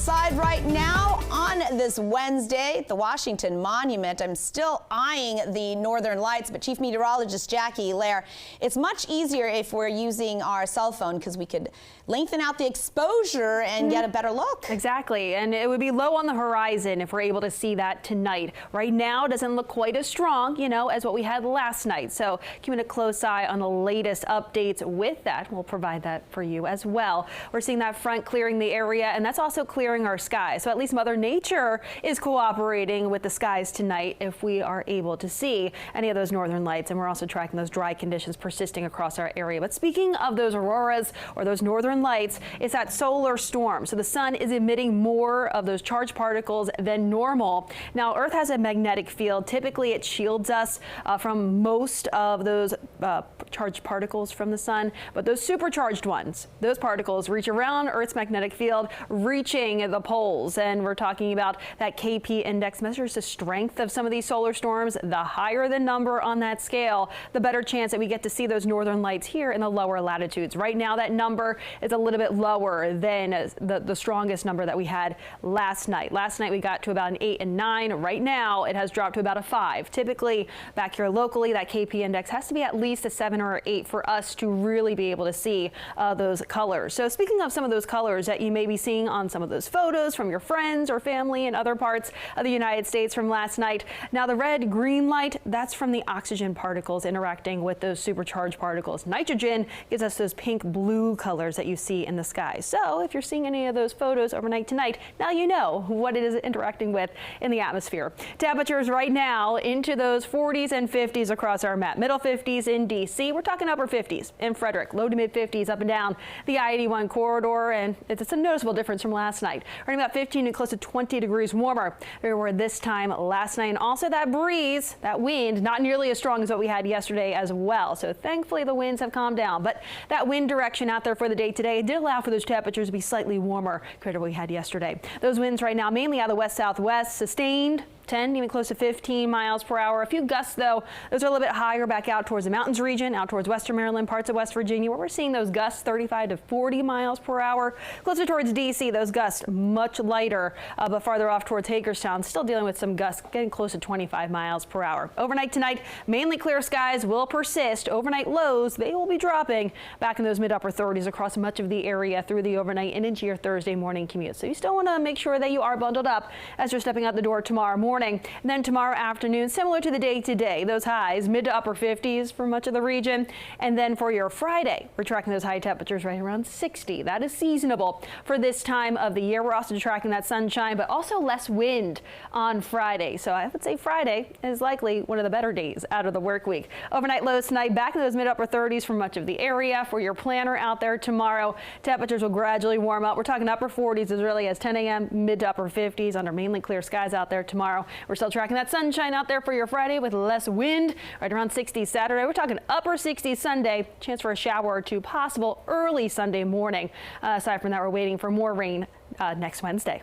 outside right now on this Wednesday at the Washington Monument. I'm still eyeing the northern lights, but Chief Meteorologist Jackie Lair, it's much easier if we're using our cell phone because we could lengthen out the exposure and get a better look. Exactly, and it would be low on the horizon if we're able to see that tonight. Right now, it doesn't look quite as strong, as what we had last night. So keeping a close eye on the latest updates with that. We'll provide that for you as well. We're seeing that front clearing the area, and that's also clearing our skies. So at least Mother Nature is cooperating with the skies tonight if we are able to see any of those northern lights. And we're also tracking those dry conditions persisting across our area. But speaking of those auroras or those northern lights, it's that solar storm. So the sun is emitting more of those charged particles than normal. Now, Earth has a magnetic field. Typically, it shields us from most of those charged particles from the sun. But those supercharged ones, those particles reach around Earth's magnetic field, reaching the poles. And we're talking about that KP index measures the strength of some of these solar storms. The higher the number on that scale, the better chance that we get to see those northern lights here in the lower latitudes. Right now, that number is a little bit lower than the strongest number that we had last night. Last night, we got to about an 8 and 9. Right now, it has dropped to about a 5. Typically, back here locally, that KP index has to be at least a 7 or 8 for us to really be able to see those colors. So speaking of some of those colors that you may be seeing on some of those photos from your friends or family in other parts of the United States from last night. Now, the red green light, that's from the oxygen particles interacting with those supercharged particles. Nitrogen gives us those pink blue colors that you see in the sky. So if you're seeing any of those photos overnight tonight, now you know what it is interacting with in the atmosphere. Temperatures right now into those 40s and 50s across our map. Middle 50s in D.C. We're talking upper 50s in Frederick. Low to mid 50s up and down the I-81 corridor. And it's a noticeable difference from last night. Running about 15 and close to 20 degrees warmer than we were this time last night. And also that breeze, that wind, not nearly as strong as what we had yesterday as well. So thankfully the winds have calmed down. But that wind direction out there for the day today did allow for those temperatures to be slightly warmer compared to what we had yesterday. Those winds right now mainly out of the west-southwest, sustained 10, even close to 15 miles per hour. A few gusts, though, those are a little bit higher back out towards the mountains region, out towards western Maryland, parts of West Virginia, where we're seeing those gusts 35 to 40 miles per hour. Closer towards D.C., those gusts much lighter, but farther off towards Hagerstown, still dealing with some gusts getting close to 25 miles per hour. Overnight tonight, mainly clear skies will persist. Overnight lows, they will be dropping back in those mid-upper 30s across much of the area through the overnight and into your Thursday morning commute. So you still want to make sure that you are bundled up as you're stepping out the door tomorrow morning. And then tomorrow afternoon, similar to the day today, those highs mid to upper 50s for much of the region. And then for your Friday, we're tracking those high temperatures right around 60. That is seasonable for this time of the year. We're also tracking that sunshine, but also less wind on Friday. So I would say Friday is likely one of the better days out of the work week. Overnight lows tonight back in those mid upper 30s for much of the area. For your planner out there tomorrow, temperatures will gradually warm up. We're talking upper 40s as early as 10 a.m., mid to upper 50s under mainly clear skies out there tomorrow. We're still tracking that sunshine out there for your Friday with less wind, right around 60 Saturday. We're talking upper 60s Sunday, chance for a shower or two possible early Sunday morning. Aside from that, we're waiting for more rain next Wednesday.